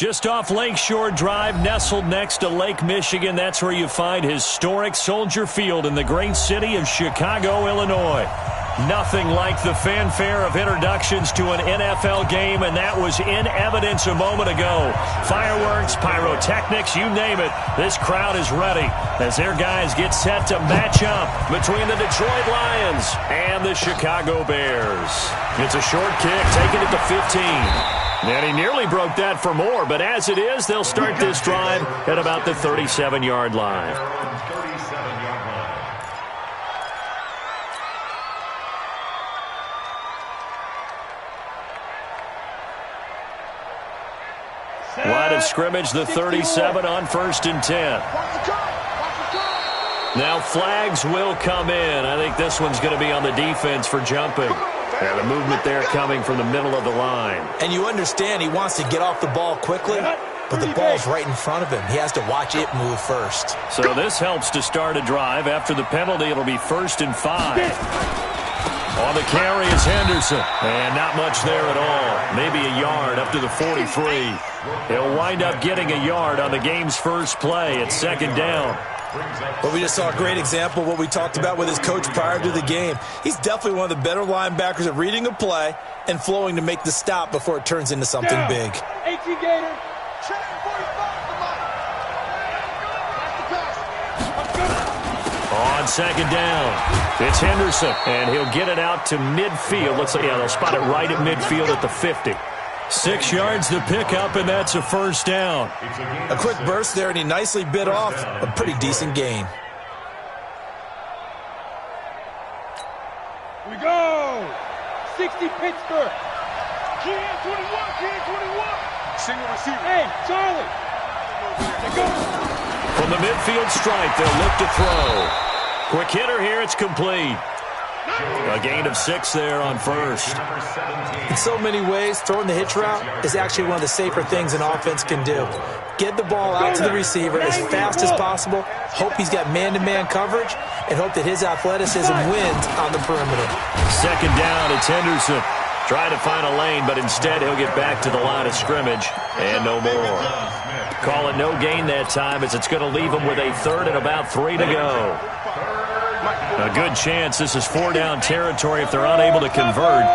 Just off Lakeshore Drive, nestled next to Lake Michigan. That's where you find historic Soldier Field in the great city of Chicago, Illinois. Nothing like the fanfare of introductions to an NFL game, and that was in evidence a moment ago. Fireworks, pyrotechnics, you name it. This crowd is ready as their guys get set to match up between the Detroit Lions and the Chicago Bears. It's a short kick, taken at the 15. And he nearly broke that for more, but as it is, they'll start this drive at about the 37-yard line. Line of scrimmage, the 37 on 1st and 10. Now flags will come in. I think this one's going to be on the defense for jumping. And the movement there coming from the middle of the line. And you understand he wants to get off the ball quickly, but the ball's right in front of him. He has to watch it move first. So this helps to start a drive. After the penalty, it'll be 1st and 5. On the carry is Henderson. And not much there at all. Maybe a yard up to the 43. He'll wind up getting a yard on the game's first play at 2nd down. Well, we just saw a great example of what we talked about with his coach prior to the game. He's definitely one of the better linebackers at reading a play and flowing to make the stop before it turns into something big. 18 Gator. On 2nd down, it's Henderson, and he'll get it out to midfield. Looks like, yeah, they'll spot it right at midfield at the 50. 6 yards to pick up, and that's a 1st down. A quick burst there, and he nicely bit off a pretty decent gain. We go. 60 Pittsburgh. Key 21. Single receiver. Hey, Charlie. They go. From the midfield stripe, they'll look to throw. Quick hitter here, it's complete. A gain of 6 there on 1st. In so many ways, throwing the hitch route is actually one of the safer things an offense can do. Get the ball out to the receiver as fast as possible, hope he's got man-to-man coverage, and hope that his athleticism wins on the perimeter. 2nd down, it's Henderson. Trying to find a lane, but instead he'll get back to the line of scrimmage and no more. Call it no gain that time as it's going to leave him with a 3rd and about 3 to go. A good chance this is 4-down territory if they're unable to convert.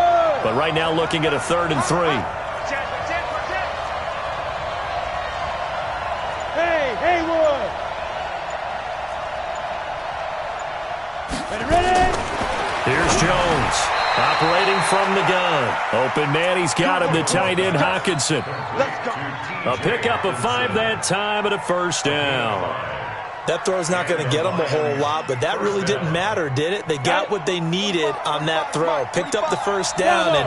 But right now looking at a 3rd and 3. Hey, Haywood. Ready? Here's Jones. Operating from the gun. Open man, he's got him, the tight end, Hockenson. A pickup of 5 that time and a 1st down. That throw's not going to get them a whole lot, but that really didn't matter, did it? They got what they needed on that throw. Picked up the 1st down, and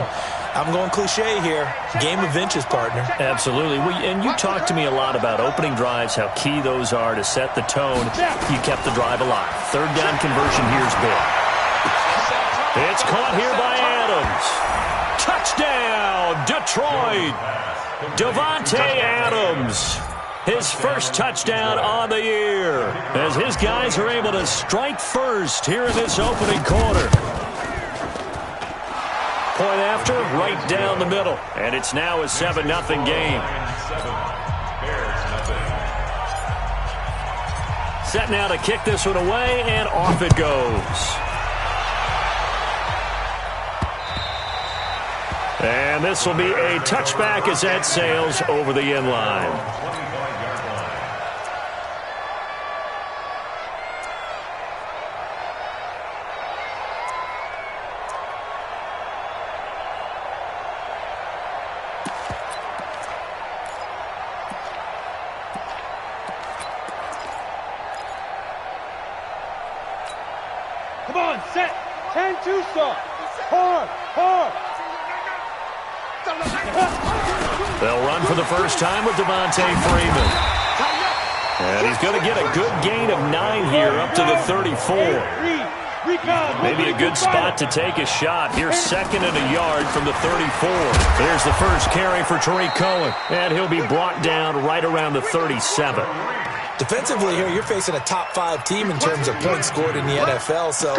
I'm going cliche here. Game of inches, partner. Absolutely. And you talked to me a lot about opening drives, how key those are to set the tone. You kept the drive alive. 3rd down conversion here's big. It's caught here by Adams. Touchdown, Detroit. Davante Adams. His first touchdown on the year as his guys are able to strike first here in this opening quarter. Point after, right down the middle. And it's now a 7-0 game. Set now to kick this one away, and off it goes. And this will be a touchback as that sails over the end line. Come on, set. 10-2 start. Hard. They'll run for the first time with Devontae Freeman. And he's going to get a good gain of 9 here up to the 34. Maybe a good spot to take a shot. Here's 2nd and a yard from the 34. There's the first carry for Tariq Cohen. And he'll be brought down right around the 37. Defensively here, you're facing a top-5 team in terms of points scored in the NFL. So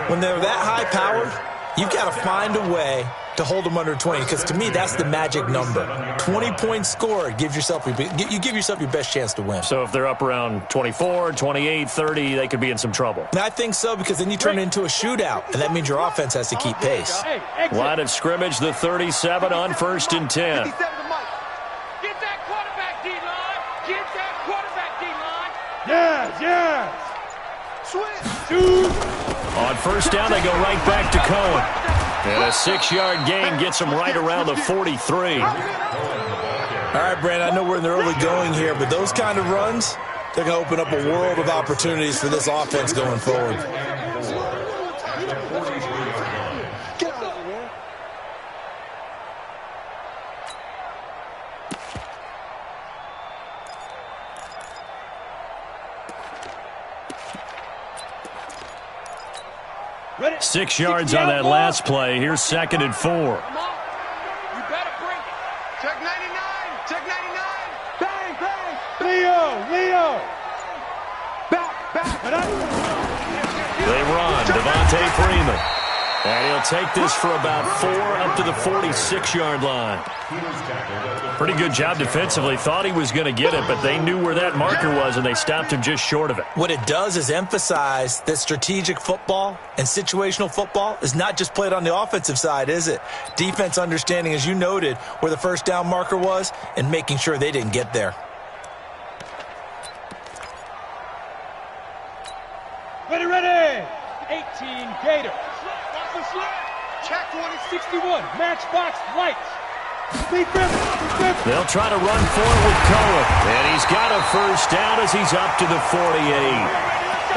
when they're that high-powered, you've got to find a way to hold them under 20, because to me, that's the magic number. 20 points scored, you give yourself your best chance to win. So if they're up around 24, 28, 30, they could be in some trouble. And I think so, because then you turn it into a shootout, and that means your offense has to keep pace. Line of scrimmage, the 37 on 1st and 10. Get that quarterback D-line. Get that quarterback D-line. Yes. Switch. On 1st down, they go right back to Cohen. And a 6-yard gain gets them right around the 43. All right, Brandon, I know we're in the early going here, but those kind of runs, they're going to open up a world of opportunities for this offense going forward. Ready? 6 yards on that last play. Here's 2nd and 4. Come on. You better bring it. Check 99. Check 99. Bang. Leo. Back. They run. Devontae Freeman. And he'll take this for about 4 up to the 46-yard line. Pretty good job defensively. Thought he was going to get it, but they knew where that marker was, and they stopped him just short of it. What it does is emphasize that strategic football and situational football is not just played on the offensive side, is it? Defense understanding, as you noted, where the 1st down marker was and making sure they didn't get there. Ready. 18 Gator. Check 61. Matchbox lights. They'll try to run forward with Cohen. And he's got a 1st down as he's up to the 48.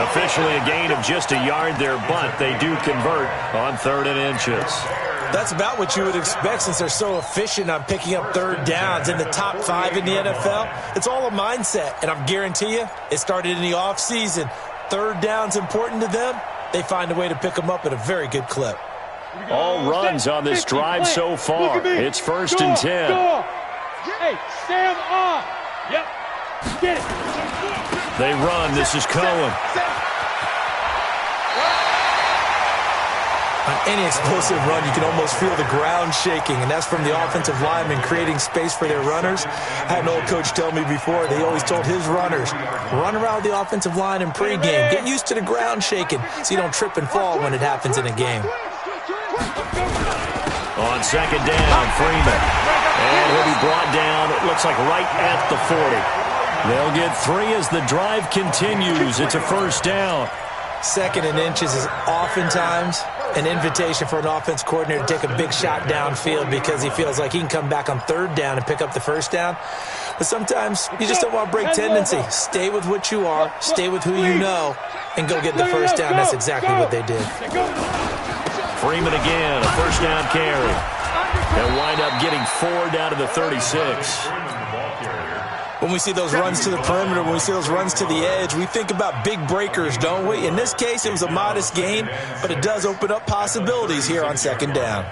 Officially a gain of just a yard there, but they do convert on 3rd and inches. That's about what you would expect since they're so efficient on picking up 3rd downs in the top 5 in the NFL. It's all a mindset, and I guarantee you it started in the offseason. 3rd down's important to them. They find a way to pick them up at a very good clip. All runs on this drive so far. It's 1st and 10. Hey, Sam on. Yep. Get it. They run. This is Cohen. On any explosive run, you can almost feel the ground shaking, and that's from the offensive linemen creating space for their runners. I had an old coach tell me before, they always told his runners, run around the offensive line in pregame. Get used to the ground shaking so you don't trip and fall when it happens in a game. On 2nd down, Freeman. And he'll be brought down, it looks like right at the 40. They'll get 3 as the drive continues. It's a 1st down. 2nd and inches is oftentimes an invitation for an offense coordinator to take a big shot downfield because he feels like he can come back on 3rd down and pick up the 1st down. But sometimes you just don't want to break tendency. Stay with what you are, stay with who you know, and go get the 1st down. That's exactly what they did. Freeman again, a 1st down carry. They'll wind up getting 4 down to the 36. When we see those runs to the perimeter, when we see those runs to the edge, we think about big breakers, don't we? In this case, it was a modest gain, but it does open up possibilities here on 2nd down.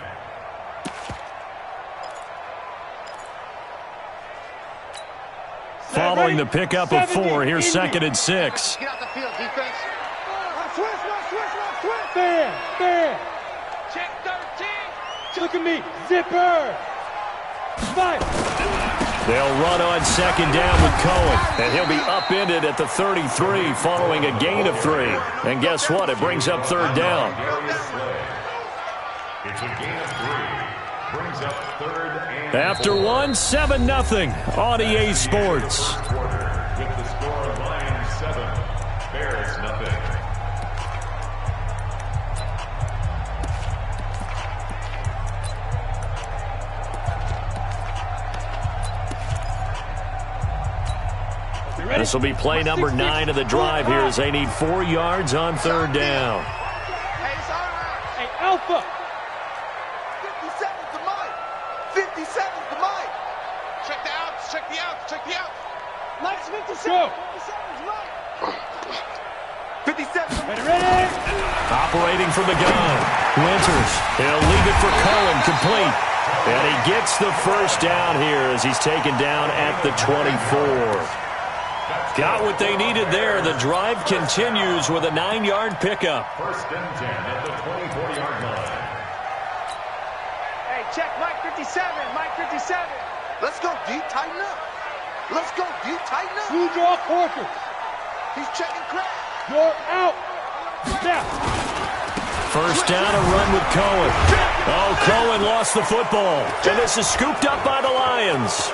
Following the pickup of 4, here's 2nd and 6. Get out the field, defense. Switch. Bam. Check 13. Look at me. Zipper. 5. They'll run on 2nd down with Cohen, and he'll be upended at the 33 following a gain of 3. And guess what? It brings up 3rd down. It's a gain of 3. Brings up 3rd and After 1, 7-0 on EA Sports. with the score Lions 7, Bears 0. This will be play number 9 of the drive here as they need 4 yards on 3rd down. Hey, Alpha. 57's the mic. 57's the mic. Check the outs. Check the outs. Lights 57. Go. 57's mic. 57's the mic. Ready. Operating from the gun. Winters. He'll leave it for Cohen, complete. And he gets the 1st down here as he's taken down at the 24. Got what they needed there. The drive continues with a 9-yard pickup. 1st and 10 at the 24-yard line. Hey, check, Mike 57, Mike 57. Let's go deep, tighten up. Let's go deep, tighten up. You draw quarters. He's checking crack. You're out. Step. First down, a run with Cohen. Oh, Cohen lost the football. And this is scooped up by the Lions.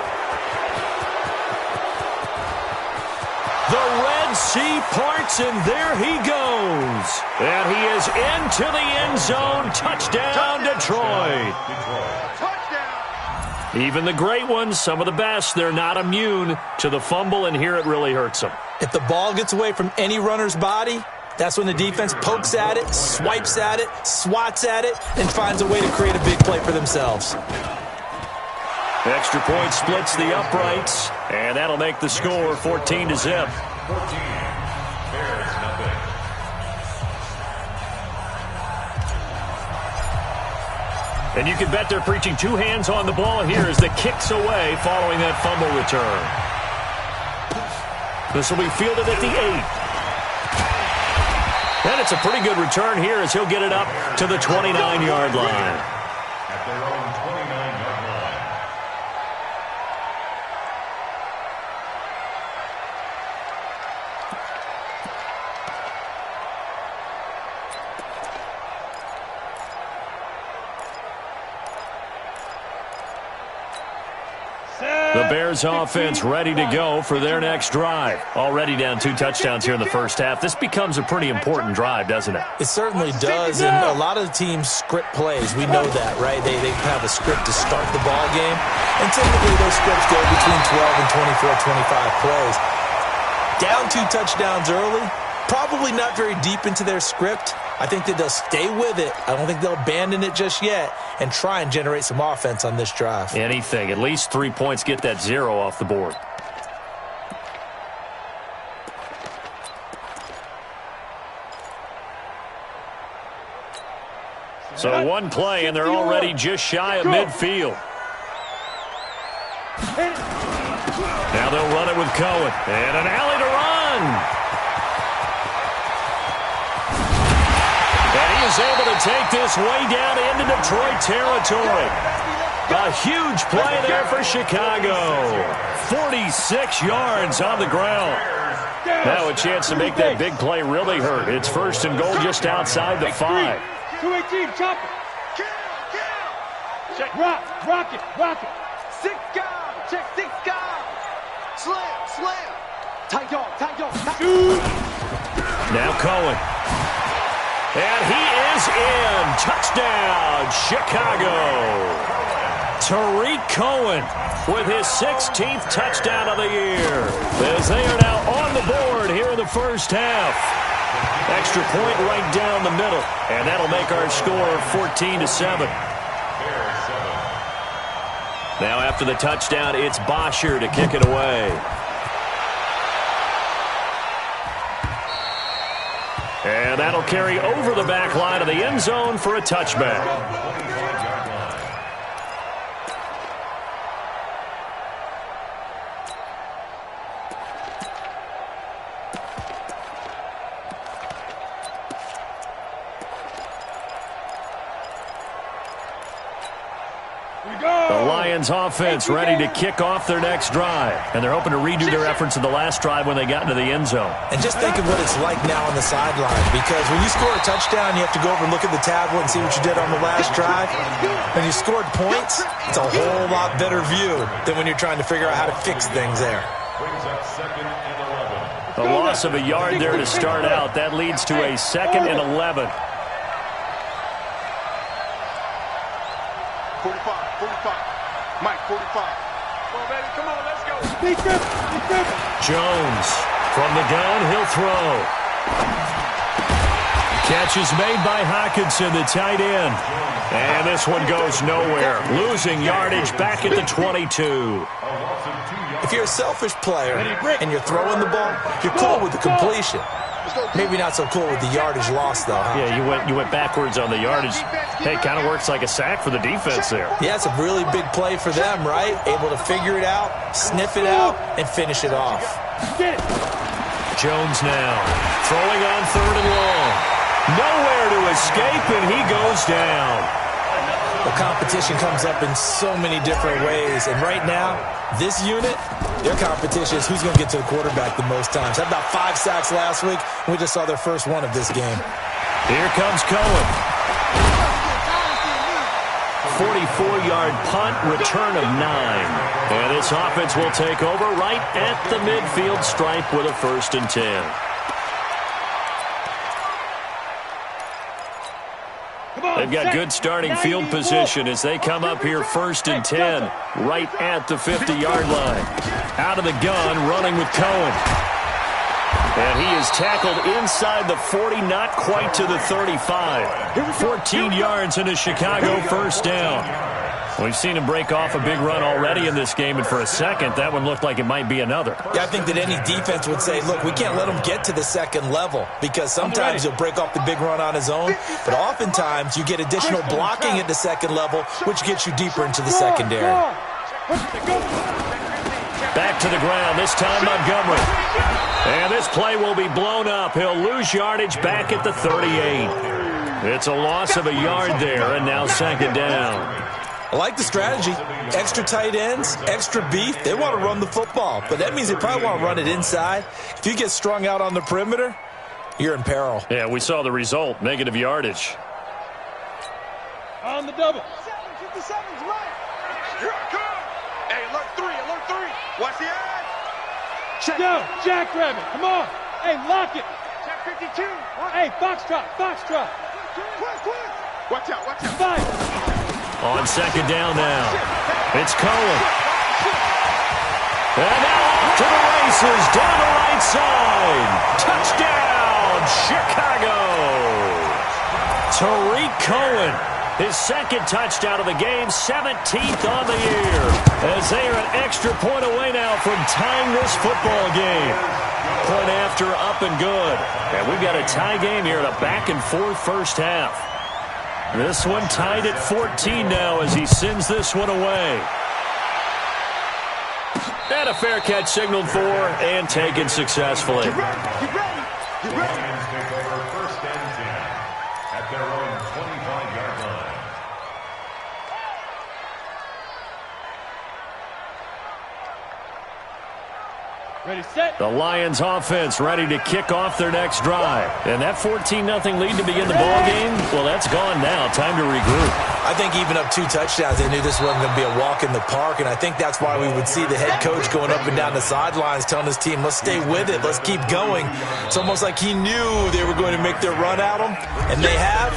The Red Sea parts, and there he goes. And he is into the end zone. Touchdown, Detroit. Touchdown. Even the great ones, some of the best, they're not immune to the fumble, and here it really hurts them. If the ball gets away from any runner's body, that's when the defense pokes at it, swipes at it, swats at it, and finds a way to create a big play for themselves. Extra point splits the uprights, and that'll make the score 14-0. 14. Bears nothing. And you can bet they're preaching two hands on the ball here as the kick's away following that fumble return. This will be fielded at the 8. And it's a pretty good return here as he'll get it up to the 29-yard line. At their own 29-yard line. The Bears offense ready to go for their next drive. Already down 2 touchdowns here in the first half. This becomes a pretty important drive, doesn't it? It certainly does, and a lot of the teams script plays. We know that, right? They have a script to start the ball game, and typically those scripts go between 12 and 24, 25 plays. Down 2 touchdowns early, probably not very deep into their script. I think that they'll stay with it. I don't think they'll abandon it just yet and try and generate some offense on this drive. Anything. At least 3 points, get that 0 off the board. So one play, and they're already just shy of midfield. Now they'll run it with Cohen. And an alley to run. And he is able to take this way down into Detroit territory. A huge play there for Chicago. 46 yards on the ground. Now a chance to make that big play really hurt. It's first and goal just outside the 5. 218, chop it. Check. Rock it. 6 guard. Check 6 guard. Slam. Tight dog. Shoot. Now Cohen. And he is in. Touchdown, Chicago. Tariq Cohen with his 16th touchdown of the year. As they are now on the board here in the first half. Extra point right down the middle. And that'll make our score 14-7. Now after the touchdown, it's Bosher to kick it away. And that'll carry over the back line of the end zone for a touchback. The Lions offense ready to kick off their next drive. And they're hoping to redo their efforts in the last drive when they got into the end zone. And just think of what it's like now on the sideline, because when you score a touchdown, you have to go over and look at the tablet and see what you did on the last drive. When you scored points, it's a whole lot better view than when you're trying to figure out how to fix things there. Brings up 2nd and 11. A loss of a yard there to start out. That leads to a 2nd and 11. 45. Mike, 45. Come on, baby. Come on, let's go. Jones from the gun, he'll throw. Catch is made by Hockenson, the tight end. And this one goes nowhere. Losing yardage back at the 22. If you're a selfish player and you're throwing the ball, you're cool with the completion. Maybe not so cool with the yardage loss, though, huh? Yeah, you went backwards on the yardage. Hey, kind of works like a sack for the defense there. Yeah, it's a really big play for them, right? Able to figure it out, sniff it out, and finish it off. Jones now throwing on 3rd and long. Nowhere to escape, and he goes down. The competition comes up in so many different ways. And right now, this unit, their competition is who's going to get to the quarterback the most times. Had about 5 sacks last week. We just saw their first one of this game. Here comes Cohen. 44-yard punt, return of 9. And this offense will take over right at the midfield stripe with a 1st and 10. They've got good starting field position as they come up here 1st and 10 right at the 50-yard line. Out of the gun, running with Cohen. And he is tackled inside the 40, not quite to the 35. 14 yards into Chicago, 1st down. We've seen him break off a big run already in this game, and for a second, that one looked like it might be another. Yeah, I think that any defense would say, look, we can't let him get to the second level because sometimes he'll break off the big run on his own, but oftentimes you get additional blocking at the second level, which gets you deeper into the secondary. Back to the ground, this time Montgomery. And this play will be blown up. He'll lose yardage back at the 38. It's a loss of a yard there, and now 2nd down. I like the strategy. Extra tight ends, extra beef. They want to run the football, but that means they probably want to run it inside. If you get strung out on the perimeter, you're in peril. Yeah, we saw the result, negative yardage. On the double. 757's right. Here I come. Hey, alert 3, alert 3. Watch the edge. Check. Yo, jackrabbit, come on. Hey, lock it. Check 52. Hey, foxtrot, foxtrot. Quick. Watch out, watch out. Fight. On 2nd down now. It's Cohen. And now off to the races down the right side. Touchdown, Chicago. Tariq Cohen, his 2nd touchdown of the game, 17th on the year. As they are an extra point away now from tying this football game. Point after, up and good. And we've got a tie game here in a back-and-forth first half. This one tied at 14 now as he sends this one away. And a fair catch signaled for and taken successfully. Get ready. Take over 1st and 10 at their own 25-yard line. Ready, set. The Lions offense ready to kick off their next drive. And that 14-0 lead to begin the ball game, well, that's gone now. Time to regroup. I think even up 2 touchdowns, they knew this wasn't going to be a walk in the park, and I think that's why we would see the head coach going up and down the sidelines telling his team, let's stay with it, let's keep going. It's almost like he knew they were going to make their run at him, and they have.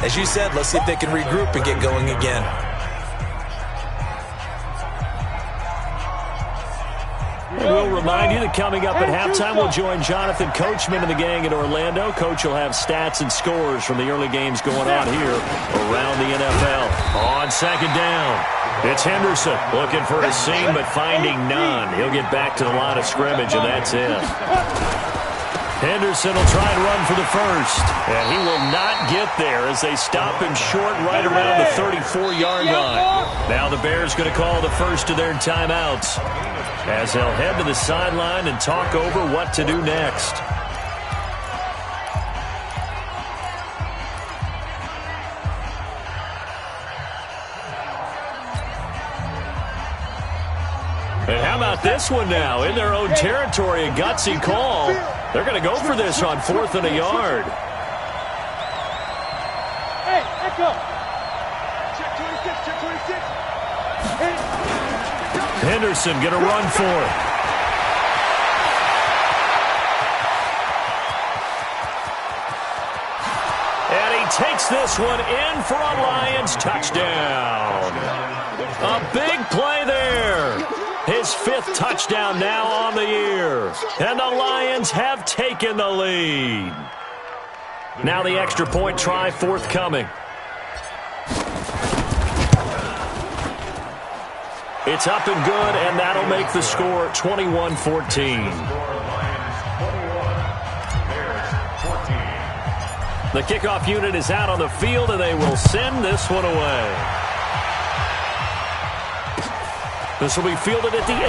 As you said, let's see if they can regroup and get going again. We'll remind you that coming up at halftime, we'll join Jonathan Coachman and the gang in Orlando. Coach will have stats and scores from the early games going on here around the NFL. On 2nd down, it's Henderson looking for a seam but finding none. He'll get back to the line of scrimmage, and that's it. Henderson will try and run for the 1st, and he will not get there as they stop him short right around the 34-yard line. Now the Bears going to call the first of their timeouts as they'll head to the sideline and talk over what to do next. And how about this one now? In their own territory, a gutsy call. They're going to go for this on 4th and a yard. Hey, echo. Check 26, check 26. Henderson going to run for it. And he takes this one in for a Lions touchdown. A big play there. His 5th touchdown now on the year. And the Lions have taken the lead. Now the extra point try forthcoming. It's up and good, and that'll make the score 21-14. The kickoff unit is out on the field, and they will send this one away. This will be fielded at the 8.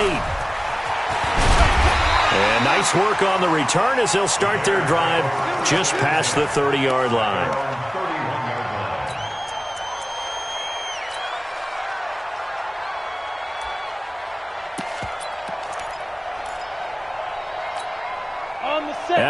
And nice work on the return as they'll start their drive just past the 30-yard line.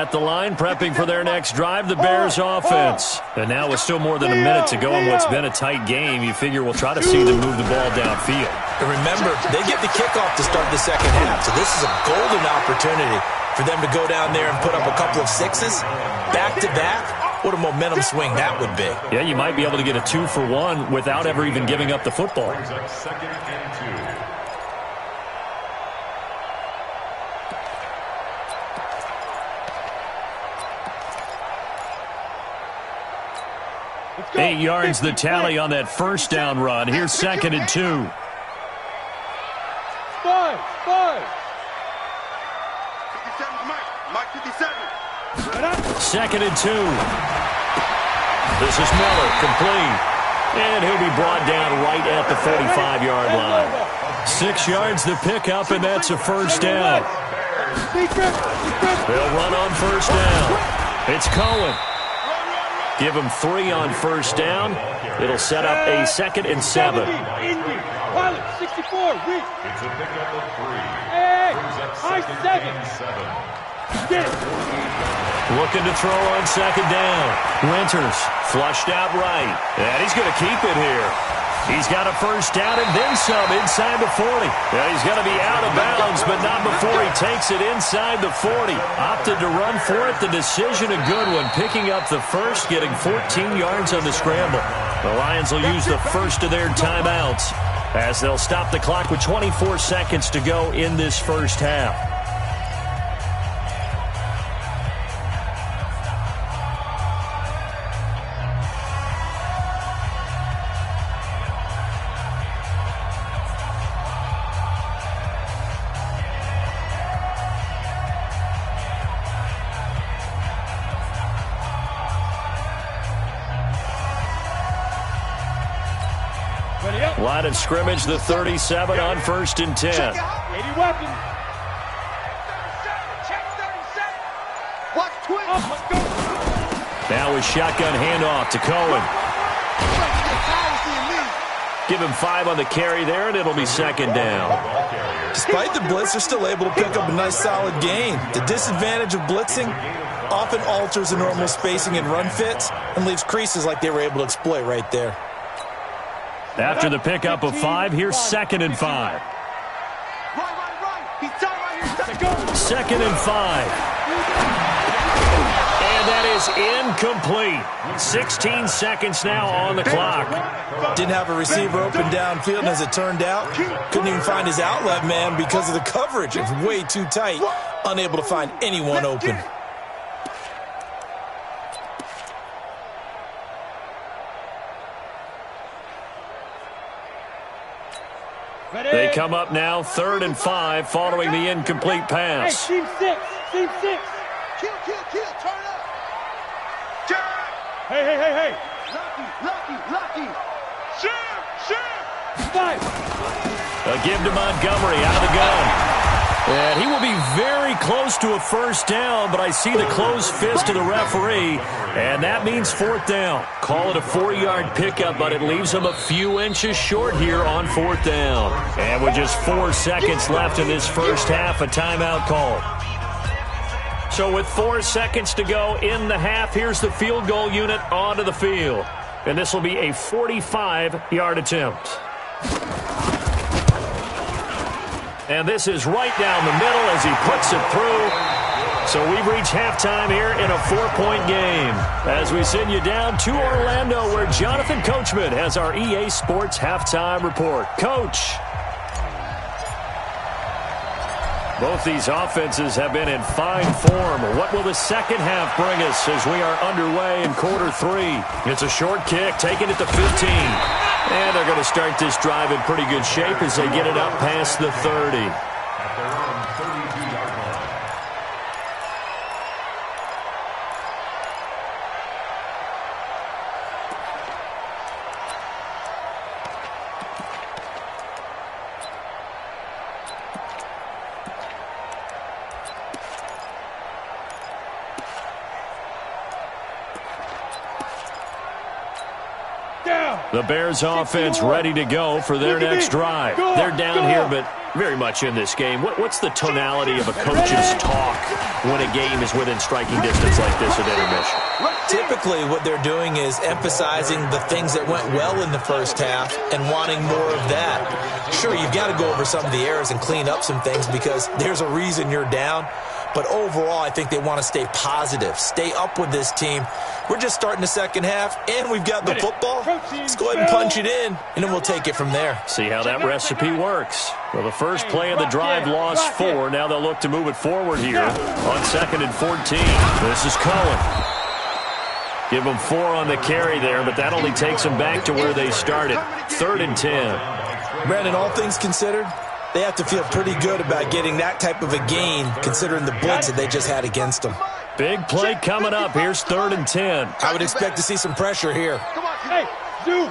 at the line, prepping for their next drive, the Bears offense. And now with still more than a minute to go in what's been a tight game, you figure we'll try to see them move the ball downfield. And remember, they get the kickoff to start the second half, so this is a golden opportunity for them to go down there and put up a couple of sixes back-to-back. What a momentum swing that would be. Yeah, you might be able to get a 2-for-1 without ever even giving up the football. Second and 2. 8 yards the tally on that first down run. Here's 2nd and 2. Five. 57's Mike 57. 2nd and 2. This is Miller, complete. And he'll be brought down right at the 45-yard line. 6 yards the pickup, and that's a first down. They'll run on first down. It's Cohen. Give him 3 on first down. It'll set up a 2nd and 7. Pilot 64, weak. It's a pickup of 3. Hey, Brings up high 2nd and 7. Get it. Looking to throw on 2nd down. Winters flushed out right. And he's going to keep it here. He's got a first down and then some inside the 40. Yeah, he's going to be out of bounds, but not before he takes it inside the 40. Opted to run for it. The decision a good one. Picking up the first, getting 14 yards on the scramble. The Lions will use the first of their timeouts as they'll stop the clock with 24 seconds to go in this first half. Line of scrimmage, the 37 on 1st and 10. 80 weapons. Watch twitch. Now a shotgun handoff to Cohen. Give him 5 on the carry there, and it'll be 2nd down. Despite the blitz, they're still able to pick up a nice solid gain. The disadvantage of blitzing often alters the normal spacing and run fits and leaves creases like they were able to exploit right there. After the pickup of 5, here's 2nd and 5. He's tight right here. 2nd and 5. And that is incomplete. 16 seconds now on the clock. Didn't have a receiver open downfield, and as it turned out, couldn't even find his outlet man because of the coverage. It's way too tight, unable to find anyone open. They come up now, 3rd and 5, following the incomplete pass. Hey, team 6. Kill, turn up. Hey. Lucky. Shit. 5. A give to Montgomery out of the gun. And he will be very close to a first down, but I see the closed fist of the referee, and that means 4th down. Call it a 4-yard pickup, but it leaves him a few inches short here on 4th down. And with just 4 seconds left in this first half, a timeout call. So with 4 seconds to go in the half, here's the field goal unit onto the field. And this will be a 45-yard attempt. And this is right down the middle as he puts it through. So we've reached halftime here in a 4-point game as we send you down to Orlando where Jonathan Coachman has our EA Sports halftime report. Coach. Both these offenses have been in fine form. What will the second half bring us as we are underway in quarter 3? It's a short kick, taking it to 15. And they're going to start this drive in pretty good shape as they get it up past the 30. At their own 32-yard line. Down. The Bears offense ready to go for their next drive. They're down here, but very much in this game. What's the tonality of a coach's talk when a game is within striking distance like this at intermission? Typically, what they're doing is emphasizing the things that went well in the first half and wanting more of that. Sure, you've got to go over some of the errors and clean up some things because there's a reason you're down. But overall, I think they want to stay positive, stay up with this team. We're just starting the second half, and we've got the football. Let's go ahead and punch it in, and then we'll take it from there. See how that recipe works. Well, the first play of the drive lost 4. Now they'll look to move it forward here on 2nd and 14. This is Cohen. Give them 4 on the carry there, but that only takes them back to where they started. 3rd and 10. Brandon, all things considered, they have to feel pretty good about getting that type of a gain considering the blitz that they just had against them. Big play coming up. Here's 3rd and 10. I would expect to see some pressure here. Come on, hey, do.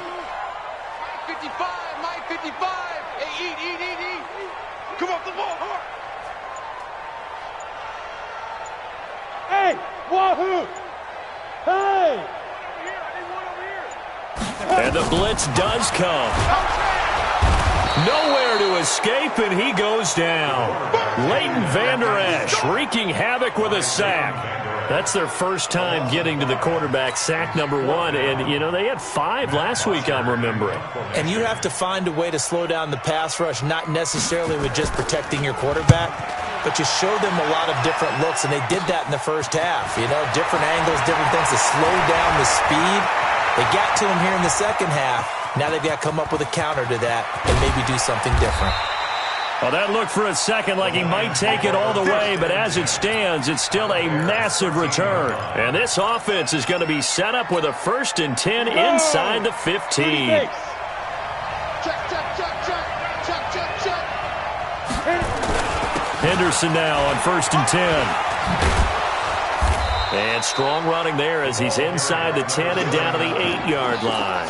55, Mike 55. Hey, eat. Come off the ball, hard. Hey, wahoo. Hey. And the blitz does come. Nowhere to escape, and he goes down. Leighton Vander Esch wreaking havoc with a sack. That's their first time getting to the quarterback, sack number 1. And, you know, they had 5 last week, I'm remembering. And you have to find a way to slow down the pass rush, not necessarily with just protecting your quarterback, but you show them a lot of different looks, and they did that in the first half. You know, different angles, different things to slow down the speed. They got to him here in the second half. Now they've got to come up with a counter to that and maybe do something different. Well, that looked for a second like he might take it all the way, but as it stands, it's still a massive return. And this offense is going to be set up with a 1st and 10 inside the 15. Check. Henderson now on 1st and 10. And strong running there as he's inside the 10 and down to the 8-yard line.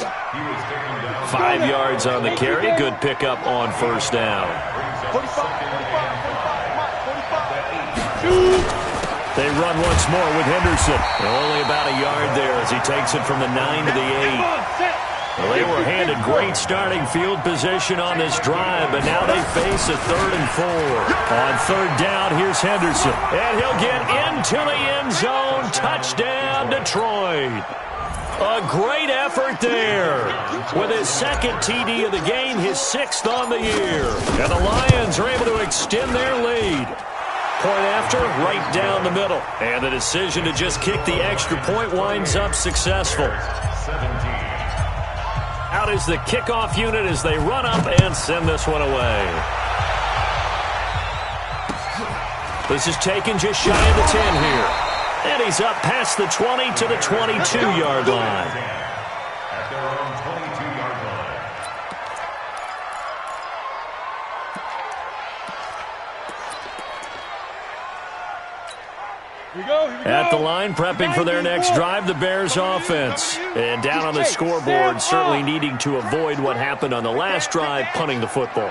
5 yards on the carry. Good pickup on 1st down. 45. They run once more with Henderson. Only about a yard there as he takes it from the 9 to the 8. Well, they were handed great starting field position on this drive, but now they face a 3rd and 4. On 3rd down, here's Henderson. And he'll get into the end zone. Touchdown, Detroit. A great effort there. With his 2nd TD of the game, his 6th on the year. And the Lions are able to extend their lead. Point after, right down the middle. And the decision to just kick the extra point winds up successful. Out is the kickoff unit as they run up and send this one away. This is taken just shy of the 10 here. And he's up past the 20 to the 22-yard line. At their own 22-yard line. Here we go. At the line, prepping for their next drive, the Bears offense. And down on the scoreboard, certainly needing to avoid what happened on the last drive, punting the football.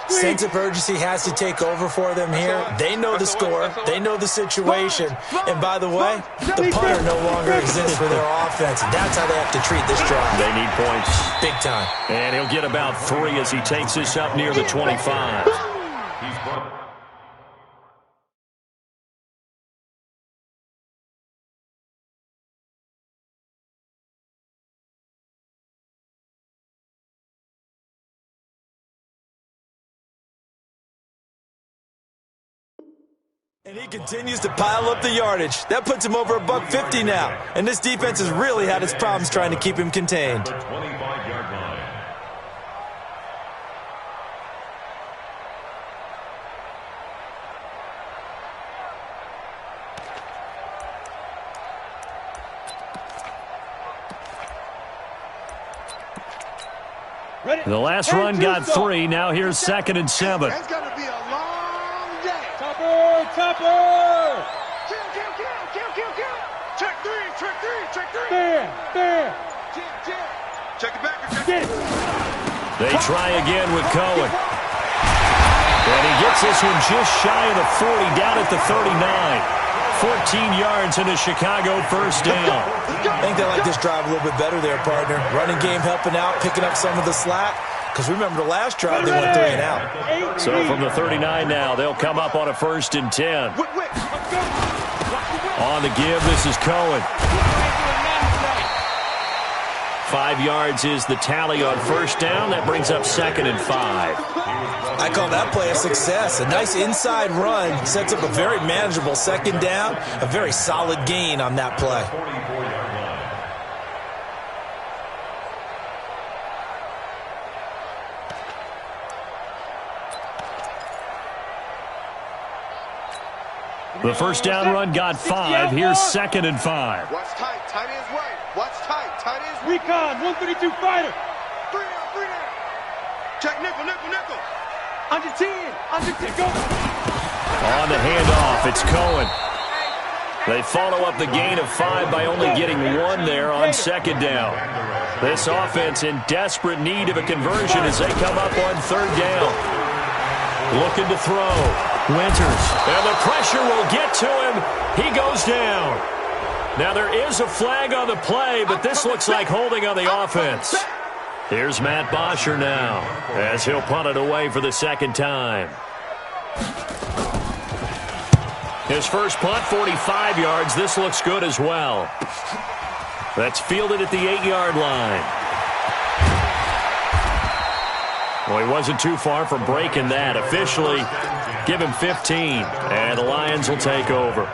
Sense of urgency has to take over for them here. They know the score. They know the situation. And by the way, the punter no longer exists for their offense. And that's how they have to treat this drive. They need points. Big time. And he'll get about 3 as he takes this up near the 25. He's brought. And he continues to pile up the yardage. That puts him over $150 now. And this defense has really had its problems trying to keep him contained. The 25-yard line. The last run got 3. Now here's 2nd and 7. That's going to be a long day. Topper! Kill. Check three. Bam! Check it back. Get it! They try again with Cohen. And he gets this one just shy of the 40, down at the 39. 14 yards and a Chicago first down. I think they like this drive a little bit better there, partner. Running game helping out, picking up some of the slack. Because remember the last drive, they went 3 and out. So from the 39 now, they'll come up on a 1st and 10. On the give, this is Cohen. 5 yards is the tally on first down. That brings up 2nd and 5. I call that play a success. A nice inside run sets up a very manageable 2nd down. A very solid gain on that play. The first down run got 5. Here's 2nd and 5. Watch tight. Tight ends right. Watch tight. Tight ends right. Recon, 132 fighter. 3 down, 3 down. Check nickel, nickel, nickel. Under 10. Under 10. Go. On the handoff, it's Cohen. They follow up the gain of 5 by only getting 1 there on 2nd down. This offense in desperate need of a conversion as they come up on 3rd down. Looking to throw. Winters. And the pressure will get to him. He goes down. Now there is a flag on the play, but this looks like holding on the offense. Here's Matt Bosher now as he'll punt it away for the 2nd time. His first punt, 45 yards. This looks good as well. That's fielded at the 8-yard line. Well, he wasn't too far from breaking that. Officially, give him 15, and the Lions will take over.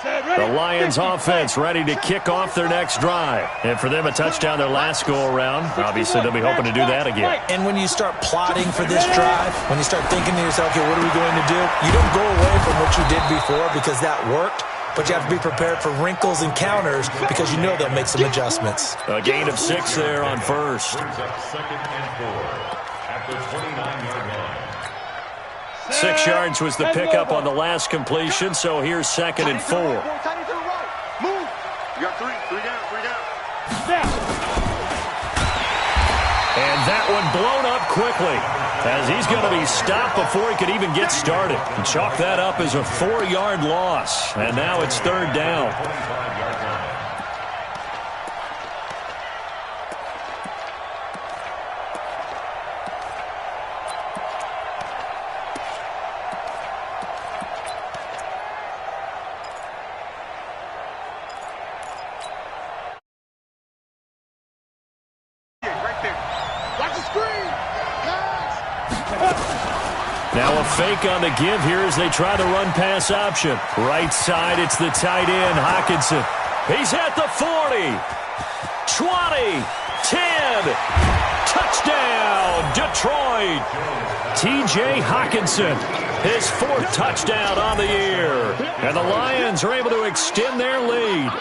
The Lions offense ready to kick off their next drive. And for them, a touchdown their last go-around. Obviously, they'll be hoping to do that again. And when you start plotting for this drive, when you start thinking to yourself, okay, what are we going to do? You don't go away from what you did before because that worked. But you have to be prepared for wrinkles and counters because you know they'll make some adjustments. A gain of 6 there on first. 2nd and 4 at the 29-yard line. 6 yards was the pickup on the last completion, so here's 2nd and 4. Move. You got 3. 3 down. 3 down. And that one blown up quickly as he's going to be stopped before he could even get started. And chalk that up as a 4-yard loss. And now it's 3rd down. Now a fake on the give here as they try the run-pass option. Right side, it's the tight end, Hockenson. He's at the 40, 20, 10. Touchdown, Detroit. T.J. Hockenson, his 4th touchdown on the year. And the Lions are able to extend their lead.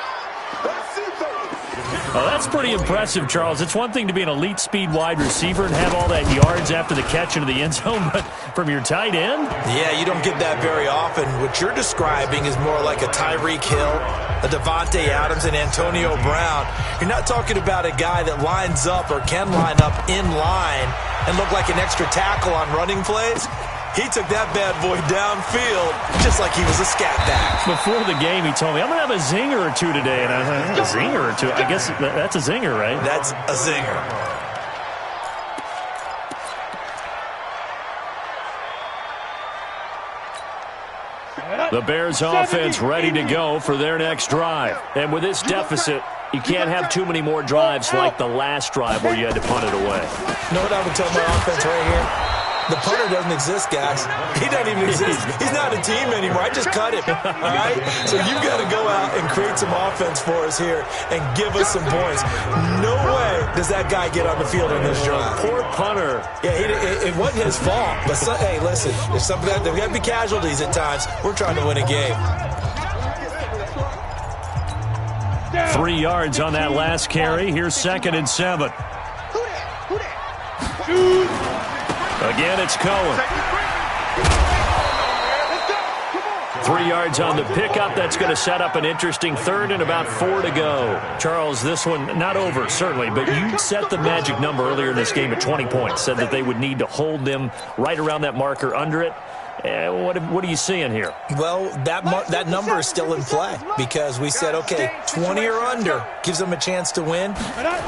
Oh, that's pretty impressive, Charles. It's one thing to be an elite speed wide receiver and have all that yards after the catch into the end zone, but from your tight end? Yeah, you don't get that very often. What you're describing is more like a Tyreek Hill, a Devontae Adams, and Antonio Brown. You're not talking about a guy that lines up or can line up in line and look like an extra tackle on running plays. He took that bad boy downfield just like he was a scat back. Before the game, he told me, I'm going to have a zinger or two today. And I was like, a zinger or two? I guess that's a zinger, right? That's a zinger. The Bears offense ready to go for their next drive. And with this deficit, you can't have too many more drives like the last drive where you had to punt it away. You know what I would tell my offense right here? The punter doesn't exist, guys. He doesn't even exist. He's not a team anymore. I just cut him, all right? So you've got to go out and create some offense for us here and give us some points. No way does that guy get on the field on this drive. Poor punter. Yeah, it wasn't his fault. But, hey, listen, there's got to be casualties at times. We're trying to win a game. 3 yards on that last carry. Here's 2nd and 7. Again, it's Cohen. 3 yards on the pickup. That's going to set up an interesting third and about 4 to go. Charles, this one not over, certainly, but you set the magic number earlier in this game at 20 points, said that they would need to hold them right around that marker under it. What are you seeing here? Well, that number is still in play because we said, okay, 20 or under gives them a chance to win.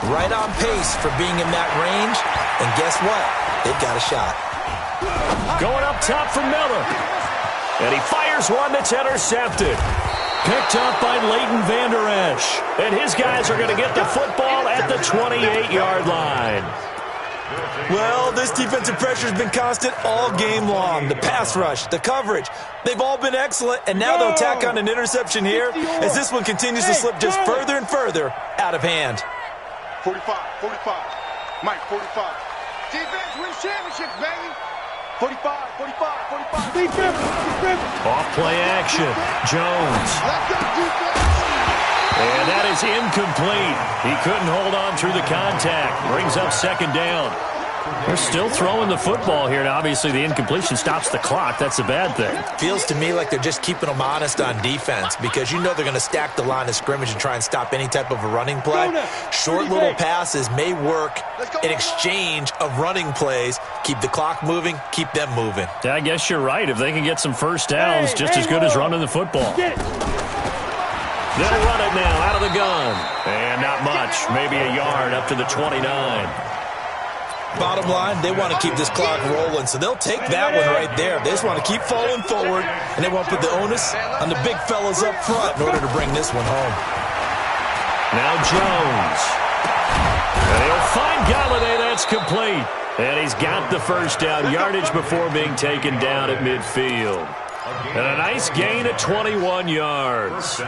Right on pace for being in that range. And guess what? They've got a shot. Going up top for Miller. And he fires one that's intercepted. Picked up by Leighton Vander Esch. And his guys are going to get the football at the 28-yard line. Well, this defensive pressure has been constant all game long. The pass rush, the coverage, they've all been excellent, and now they'll tack on an interception here as this one continues to slip just further and further out of hand. 45, 45. Mike, 45. Defense wins championships, baby. 45, 45, 45. Defense. Off play action. Jones. Let's go, defense. And that is incomplete. He couldn't hold on through the contact. Brings up second down. They're still throwing the football here, and obviously the incompletion stops the clock. That's a bad thing. Feels to me like they're just keeping them honest on defense because you know they're going to stack the line of scrimmage and try and stop any type of a running play. Short little passes may work in exchange of running plays. Keep the clock moving, keep them moving. Yeah, I guess you're right. If they can get some first downs, just as good as running the football. They'll run it now out of the gun. And not much. Maybe a yard up to the 29. Bottom line, they want to keep this clock rolling, so they'll take that one right there. They just want to keep falling forward, and they want to put the onus on the big fellas up front in order to bring this one home. Now Jones. And he'll find Galladay. That's complete. And he's got the first down yardage before being taken down at midfield. And a nice gain at 21 yards.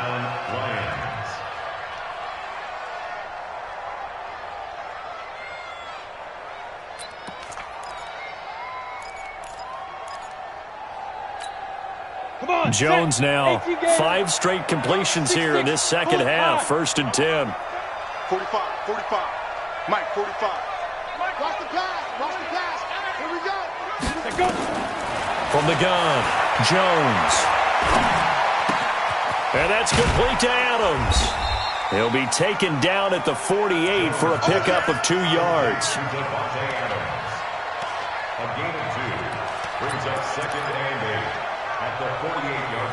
Jones now 5 straight completions here in this second half. 1st and 10. 45, 45. Mike, 45. Watch the pass. Here we go. From the gun, Jones. And that's complete to Adams. He'll be taken down at the 48 for a pickup of 2 yards. A gain of 2 brings up 2nd and 8 at the 48-yard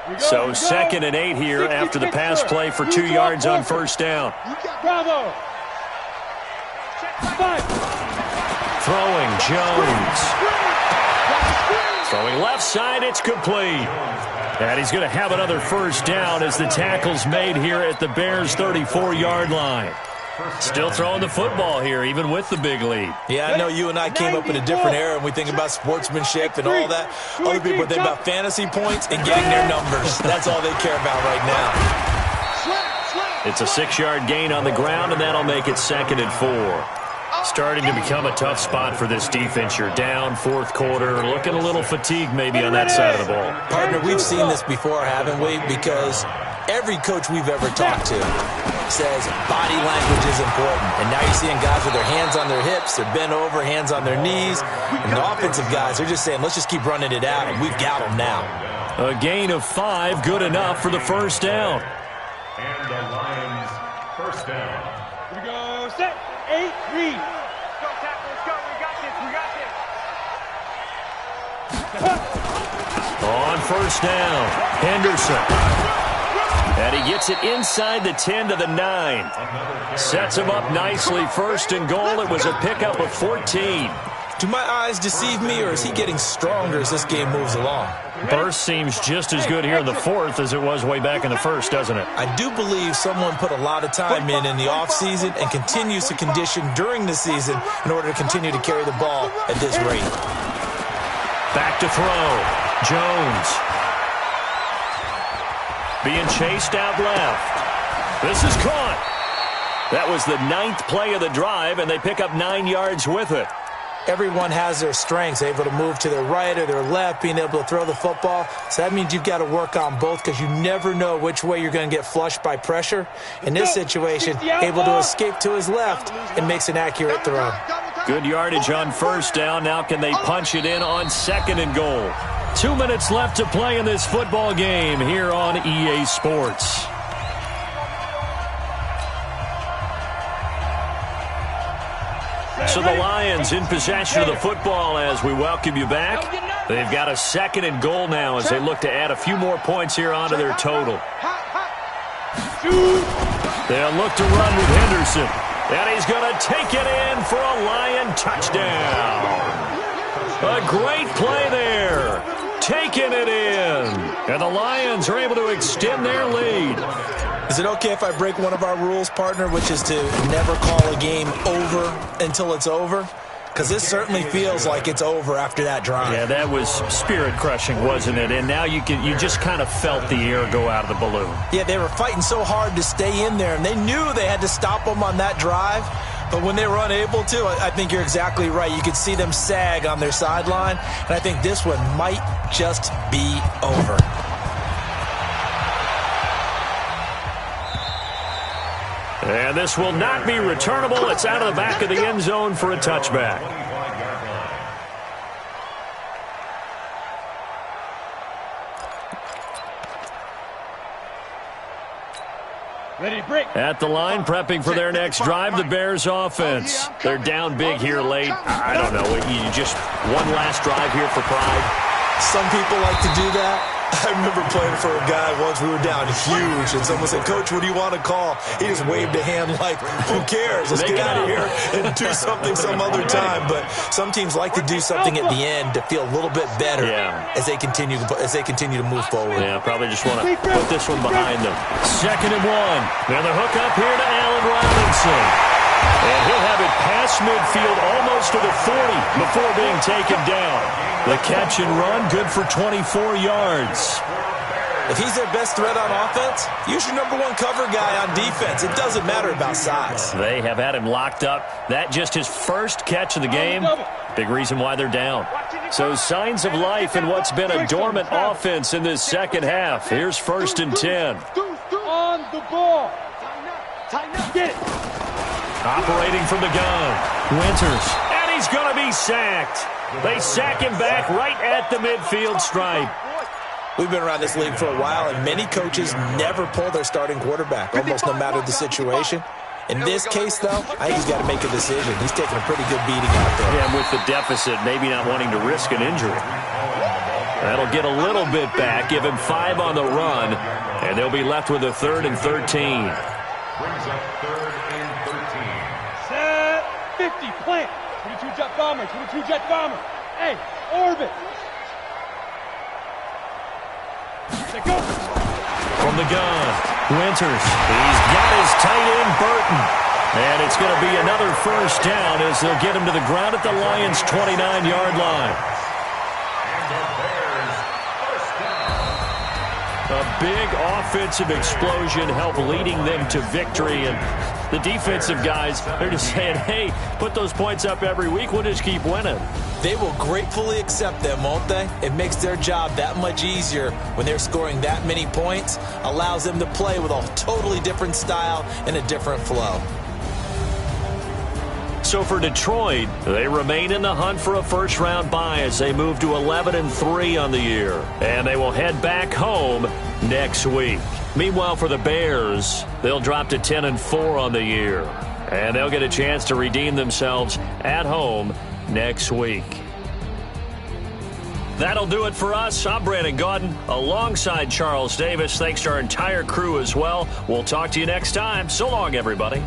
line. So 2nd and 8 here after the pass play for 2 yards on first down. Bravo. Throwing Jones. Throwing left side, it's complete. And he's going to have another first down as the tackle's made here at the Bears' 34-yard line. Still throwing the football here, even with the big lead. Yeah, I know you and I came up in a different era, and we think about sportsmanship and all that. Other people think about fantasy points and getting their numbers. That's all they care about right now. It's a 6-yard gain on the ground, and that'll make it 2nd and 4. Starting to become a tough spot for this defense. You're down 4th quarter, looking a little fatigued maybe on that side of the ball. Partner, we've seen this before, haven't we? Because every coach we've ever talked to says body language is important. And now you're seeing guys with their hands on their hips, they're bent over, hands on their knees. And the offensive guys, they're just saying, let's just keep running it out, and we've got them now. A gain of 5, good enough for the first down. And the Lions' first down. Here we go. Set. 8, read. Go, tackle. Let's go. We got this. On first down, Henderson. And he gets it inside the 10 to the 9. Sets him up nicely. 1st and goal. It was a pickup of 14. Do my eyes deceive me, or is he getting stronger as this game moves along? Burst seems just as good here in the 4th as it was way back in the 1st, doesn't it? I do believe someone put a lot of time in the offseason and continues to condition during the season in order to continue to carry the ball at this rate. Back to throw. Jones. Being chased out left. This is caught. That was the 9th play of the drive, and they pick up 9 yards with it. everyone has their strengths, able to move to their right or their left, being able to throw the football. So that means you've got to work on both because you never know which way you're going to get flushed by pressure. In this situation, able to escape to his left and makes an accurate throw. Good yardage on first down. Now can they punch it in on 2nd and goal? 2 minutes left to play in this football game here on EA Sports. So the Lions in possession of the football as we welcome you back. They've got a 2nd and goal now as they look to add a few more points here onto their total. They'll look to run with Henderson. And he's going to take it in for a Lion touchdown. A great play there. Taking it in. And the Lions are able to extend their lead. Is it okay if I break one of our rules, partner, which is to never call a game over until it's over? Because this certainly feels like it's over after that drive. Yeah, that was spirit-crushing, wasn't it? And now you just kind of felt the air go out of the balloon. Yeah, they were fighting so hard to stay in there, and they knew they had to stop them on that drive. But when they were unable to, I think you're exactly right. You could see them sag on their sideline, and I think this one might just be over. And this will not be returnable. It's out of the back of the end zone for a touchback. At the line, prepping for their next drive, the Bears offense. They're down big here late. I don't know. You just one last drive here for pride. Some people like to do that. I remember playing for a guy once. We were down huge, and someone said, "Coach, what do you want to call?" He just waved a hand like, "Who cares? Let's get out of here and do something some other time." But some teams like to do something at the end to feel a little bit better as they continue to move forward. Yeah, probably just want to put this one behind them. 2nd and 1. Now the hook up here to Allen Robinson. And he'll have it past midfield almost to the 40 before being taken down. The catch and run, good for 24 yards. If he's their best threat on offense, use your #1 cover guy on defense. It doesn't matter about size. They have had him locked up. That just his first catch of the game. Big reason why they're down. So signs of life in what's been a dormant offense in this second half. Here's 1st and 10. On the ball. Get it. Operating from the gun. Winters. And he's going to be sacked. They sack him back right at the midfield stripe. We've been around this league for a while, and many coaches never pull their starting quarterback, almost no matter the situation. In this case, though, I think he's got to make a decision. He's taking a pretty good beating out there. Yeah, with the deficit, maybe not wanting to risk an injury. That'll get a little bit back, give him 5 on the run, and they'll be left with a 3rd and 13. Brings up 3rd and 13. Set 50, plant. 22 jet bomber, 22 jet bomber. Hey, orbit. Let go. From the gun, Winters. He's got his tight end, Burton. And it's going to be another 1st down as they'll get him to the ground at the Lions' 29-yard line. And the Bears, 1st down. A big offensive explosion helped leading them to victory. And the defensive guys, they're just saying, hey, put those points up every week. We'll just keep winning. They will gratefully accept them, won't they? It makes their job that much easier when they're scoring that many points. Allows them to play with a totally different style and a different flow. So for Detroit, they remain in the hunt for a first-round bye as they move to 11-3 on the year. And they will head back home next week. Meanwhile, for the Bears, they'll drop to 10-4 on the year. And they'll get a chance to redeem themselves at home next week. That'll do it for us. I'm Brandon Gaudin alongside Charles Davis. Thanks to our entire crew as well. We'll talk to you next time. So long, everybody.